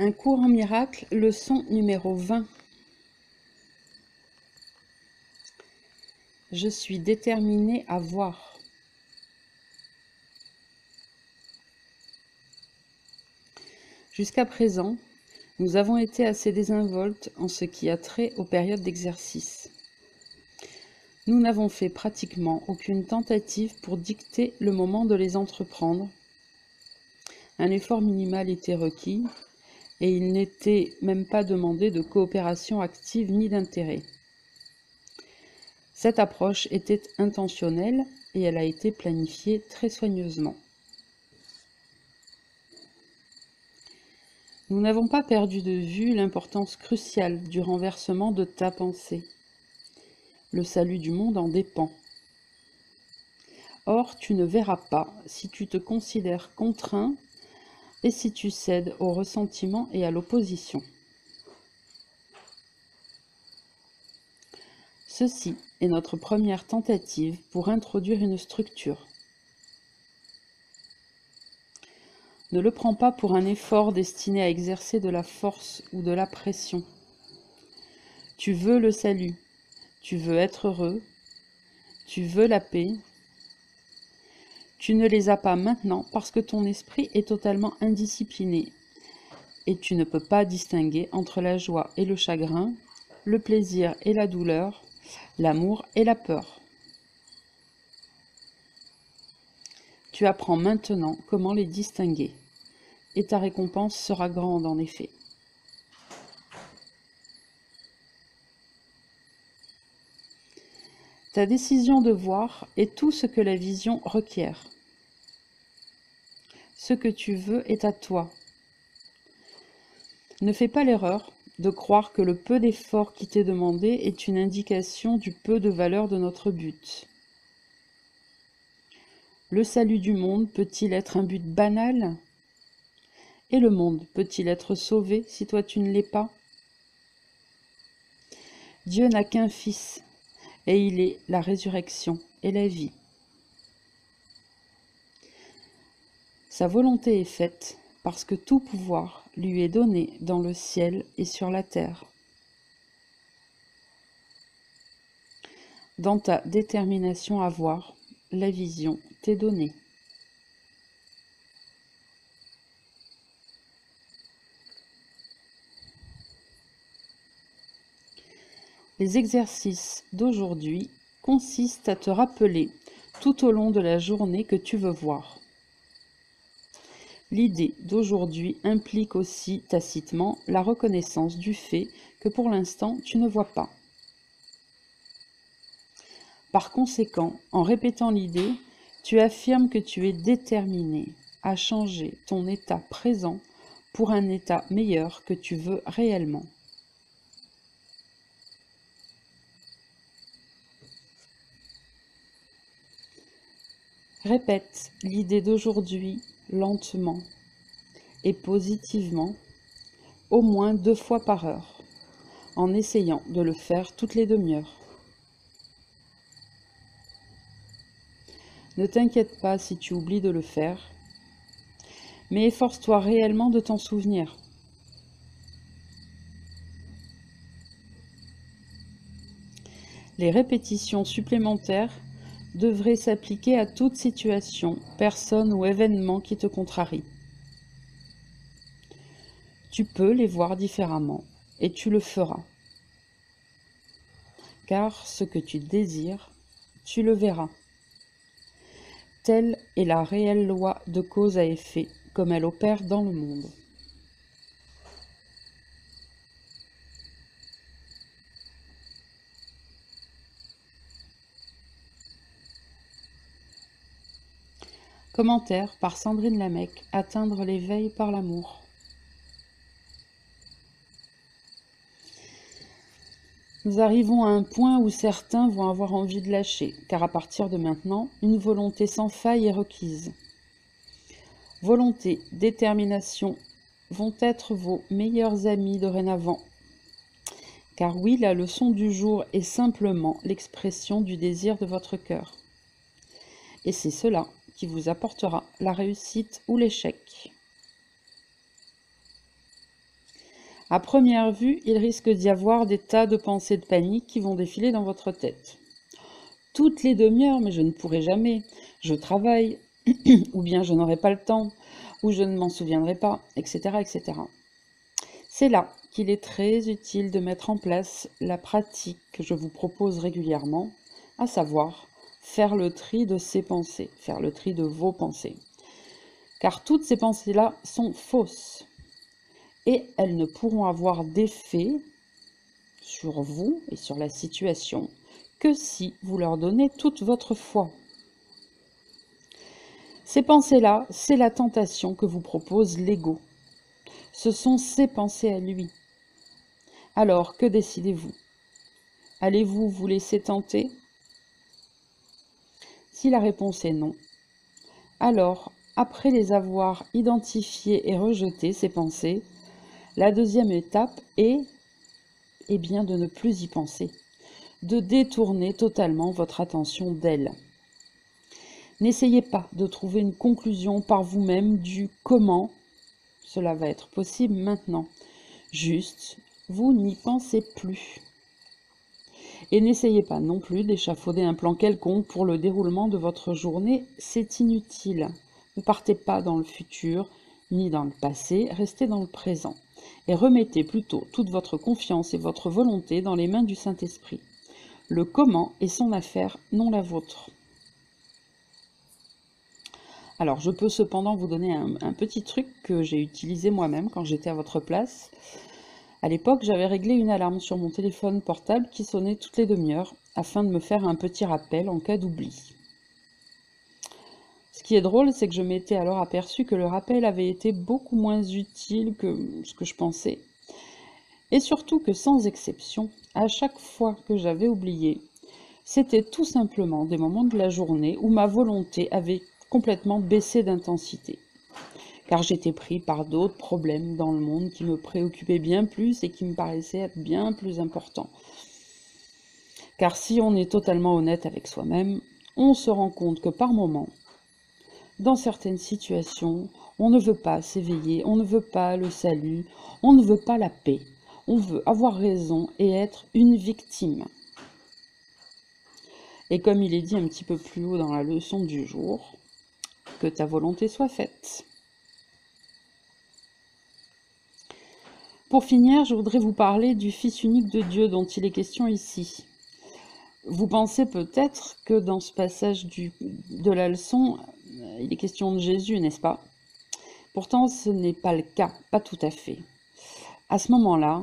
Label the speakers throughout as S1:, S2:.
S1: Un cours en miracle, leçon numéro 20. Je suis déterminée à voir. Jusqu'à présent, nous avons été assez désinvoltes en ce qui a trait aux périodes d'exercice. Nous n'avons fait pratiquement aucune tentative pour dicter le moment de les entreprendre. Un effort minimal était requis et il n'était même pas demandé de coopération active ni d'intérêt. Cette approche était intentionnelle et elle a été planifiée très soigneusement. Nous n'avons pas perdu de vue l'importance cruciale du renversement de ta pensée. Le salut du monde en dépend. Or, tu ne verras pas si tu te considères contraint et si tu cèdes au ressentiment et à l'opposition. Ceci est notre première tentative pour introduire une structure. Ne le prends pas pour un effort destiné à exercer de la force ou de la pression. Tu veux le salut, tu veux être heureux, tu veux la paix. Tu ne les as pas maintenant parce que ton esprit est totalement indiscipliné et tu ne peux pas distinguer entre la joie et le chagrin, le plaisir et la douleur, l'amour et la peur. Tu apprends maintenant comment les distinguer et ta récompense sera grande en effet. Ta décision de voir est tout ce que la vision requiert. Ce que tu veux est à toi. Ne fais pas l'erreur de croire que le peu d'effort qui t'est demandé est une indication du peu de valeur de notre but. Le salut du monde peut-il être un but banal? Et le monde peut-il être sauvé si toi tu ne l'es pas? Dieu n'a qu'un Fils, et il est la résurrection et la vie. Sa volonté est faite, parce que tout pouvoir lui est donné dans le ciel et sur la terre. Dans ta détermination à voir, la vision t'est donnée. Les exercices d'aujourd'hui consistent à te rappeler tout au long de la journée que tu veux voir. L'idée d'aujourd'hui implique aussi tacitement la reconnaissance du fait que pour l'instant tu ne vois pas. Par conséquent, en répétant l'idée, tu affirmes que tu es déterminé à changer ton état présent pour un état meilleur que tu veux réellement. Répète l'idée d'aujourd'hui lentement et positivement, au moins 2 fois par heure, en essayant de le faire toutes les demi-heures. Ne t'inquiète pas si tu oublies de le faire, mais efforce-toi réellement de t'en souvenir. Les répétitions supplémentaires devraient s'appliquer à toute situation, personne ou événement qui te contrarie. Tu peux les voir différemment et tu le feras. Car ce que tu désires, tu le verras. Telle est la réelle loi de cause à effet, comme elle opère dans le monde. Commentaire par Sandrine Lamec, atteindre l'éveil par l'amour. Nous arrivons à un point où certains vont avoir envie de lâcher, car à partir de maintenant, une volonté sans faille est requise. Volonté, détermination vont être vos meilleurs amis dorénavant. Car oui, la leçon du jour est simplement l'expression du désir de votre cœur. Et c'est cela qui vous apportera la réussite ou l'échec. À première vue, il risque d'y avoir des tas de pensées de panique qui vont défiler dans votre tête. Toutes les demi-heures, mais je ne pourrai jamais, je travaille, ou bien je n'aurai pas le temps, ou je ne m'en souviendrai pas, etc., etc. C'est là qu'il est très utile de mettre en place la pratique que je vous propose régulièrement, à savoir faire le tri de ces pensées, faire le tri de vos pensées. Car toutes ces pensées-là sont fausses et elles ne pourront avoir d'effet sur vous et sur la situation que si vous leur donnez toute votre foi. Ces pensées-là, c'est la tentation que vous propose l'ego. Ce sont ses pensées à lui. Alors, que décidez-vous? Allez-vous vous laisser tenter? Si la réponse est non, alors, après les avoir identifiées et rejetées, ces pensées, la deuxième étape est bien de ne plus y penser, de détourner totalement votre attention d'elles. N'essayez pas de trouver une conclusion par vous-même du comment cela va être possible maintenant. Juste, vous n'y pensez plus. Et n'essayez pas non plus d'échafauder un plan quelconque pour le déroulement de votre journée, c'est inutile. Ne partez pas dans le futur ni dans le passé, restez dans le présent. Et remettez plutôt toute votre confiance et votre volonté dans les mains du Saint-Esprit. Le comment est son affaire, non la vôtre. Alors, je peux cependant vous donner un petit truc que j'ai utilisé moi-même quand j'étais à votre place. À l'époque, j'avais réglé une alarme sur mon téléphone portable qui sonnait toutes les demi-heures afin de me faire un petit rappel en cas d'oubli. Ce qui est drôle, c'est que je m'étais alors aperçu que le rappel avait été beaucoup moins utile que ce que je pensais. Et surtout que sans exception, à chaque fois que j'avais oublié, c'était tout simplement des moments de la journée où ma volonté avait complètement baissé d'intensité. Car j'étais pris par d'autres problèmes dans le monde qui me préoccupaient bien plus et qui me paraissaient être bien plus importants. Car si on est totalement honnête avec soi-même, on se rend compte que par moments, dans certaines situations, on ne veut pas s'éveiller, on ne veut pas le salut, on ne veut pas la paix. On veut avoir raison et être une victime. Et comme il est dit un petit peu plus haut dans la leçon du jour, que ta volonté soit faite. Pour finir, je voudrais vous parler du Fils unique de Dieu dont il est question ici. Vous pensez peut-être que dans ce passage de la leçon, il est question de Jésus, n'est-ce pas? Pourtant, ce n'est pas le cas, pas tout à fait. À ce moment-là,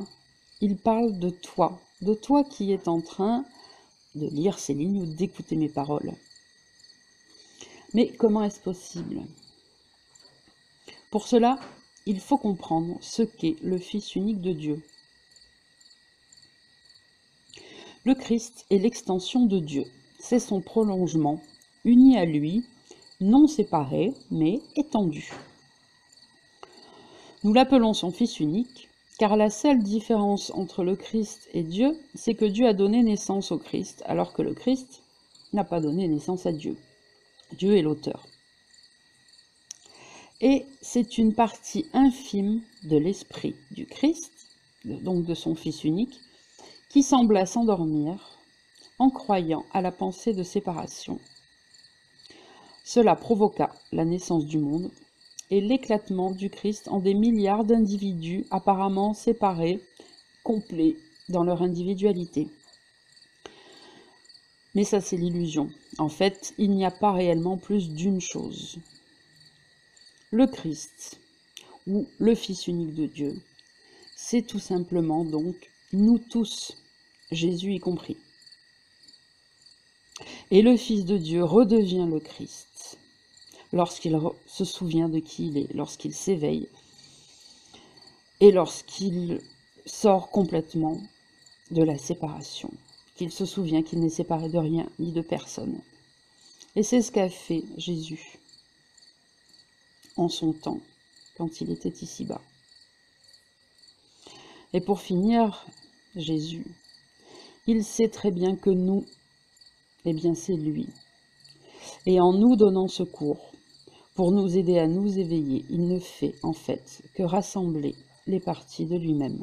S1: il parle de toi qui es en train de lire ces lignes ou d'écouter mes paroles. Mais comment est-ce possible? Pour cela, il faut comprendre ce qu'est le Fils unique de Dieu. Le Christ est l'extension de Dieu. C'est son prolongement, uni à lui, non séparé, mais étendu. Nous l'appelons son Fils unique, car la seule différence entre le Christ et Dieu, c'est que Dieu a donné naissance au Christ, alors que le Christ n'a pas donné naissance à Dieu. Dieu est l'auteur. Et c'est une partie infime de l'esprit du Christ, donc de son Fils unique, qui sembla s'endormir en croyant à la pensée de séparation. Cela provoqua la naissance du monde et l'éclatement du Christ en des milliards d'individus apparemment séparés, complets dans leur individualité. Mais ça, c'est l'illusion. En fait, il n'y a pas réellement plus d'une chose. Le Christ, ou le Fils unique de Dieu, c'est tout simplement donc nous tous, Jésus y compris. Et le Fils de Dieu redevient le Christ lorsqu'il se souvient de qui il est, lorsqu'il s'éveille et lorsqu'il sort complètement de la séparation, qu'il se souvient qu'il n'est séparé de rien ni de personne. Et c'est ce qu'a fait Jésus en son temps, quand il était ici-bas. Et pour finir, Jésus, il sait très bien que nous, eh bien c'est lui. Et en nous donnant secours, pour nous aider à nous éveiller, il ne fait en fait que rassembler les parties de lui-même.